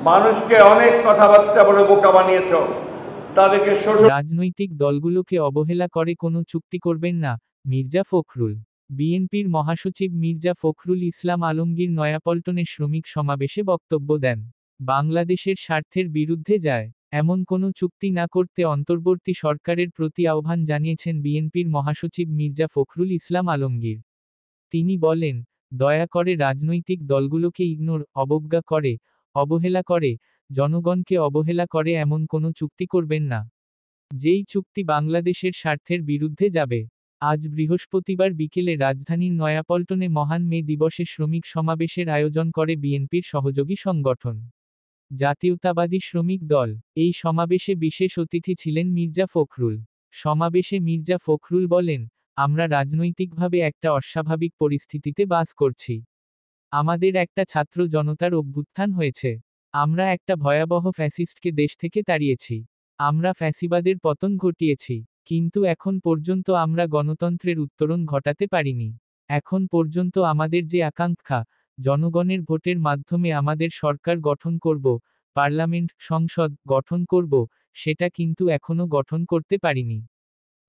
মানুষকে অনেক কথাবার্তা বলে বোকা বানিয়েছ, তাদেরকে শোষণ। রাজনৈতিক দলগুলোকে অবহেলা করে কোনো চুক্তি করবেন না, মির্জা ফখরুল। বিএনপির মহাসচিব মির্জা ফখরুল ইসলাম আলমগীর নয়াপল্টনে শ্রমিক সমাবেশে বক্তব্য দেন। বাংলাদেশের স্বার্থের বিরুদ্ধে যায় এমন কোনো চুক্তি না করতে অন্তর্বর্তী সরকারের প্রতি আহ্বান জানিয়েছেন বিএনপির মহাসচিব মির্জা ফখরুল ইসলাম আলমগীর। তিনি বলেন, দয়া করে রাজনৈতিক দলগুলোকে ইগনোর, অবজ্ঞা করে, অবহেলা করে, জনগণকে অবহেলা করে এমন কোনো চুক্তি করবেন না, যেই চুক্তি বাংলাদেশের স্বার্থের বিরুদ্ধে যাবে। আজ বৃহস্পতিবার বিকেলে রাজধানীর নয়াপল্টনে মহান মে দিবসে শ্রমিক সমাবেশের আয়োজন করে বিএনপির সহযোগী সংগঠন জাতীয়তাবাদী শ্রমিক দল। এই সমাবেশে বিশেষ অতিথি ছিলেন মির্জা ফখরুল। সমাবেশে মির্জা ফখরুল বলেন, আমরা রাজনৈতিকভাবে একটা অস্বাভাবিক পরিস্থিতিতে বাস করছি। আমাদের একটা ছাত্র জনতার অভ্যুত্থান হয়েছে। আমরা একটা ভয়াবহ ফ্যাসিস্টকে দেশ থেকে তাড়িয়েছি। আমরা ফ্যাসিবাদের পতন ঘটিয়েছি। কিন্তু এখন পর্যন্ত আমরা গণতন্ত্রের উত্তরণ ঘটাতে পারিনি। এখন পর্যন্ত আমাদের যে আকাঙ্ক্ষা, জনগণের ভোটের মাধ্যমে আমাদের সরকার গঠন করব, পার্লামেন্ট, সংসদ গঠন করব, সেটা কিন্তু এখনো গঠন করতে পারিনি।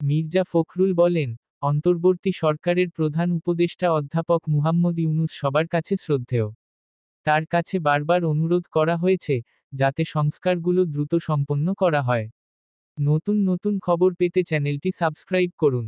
মির্জা ফখরুল বলেন, অন্তর্বর্তী সরকারের প্রধান উপদেষ্টা অধ্যাপক মুহাম্মদ ইউনূস সবার কাছে শ্রদ্ধেয়। তার কাছে বারবার অনুরোধ করা হয়েছে, যাতে সংস্কারগুলো দ্রুত সম্পন্ন করা হয়। নতুন নতুন খবর পেতে চ্যানেলটি সাবস্ক্রাইব করুন।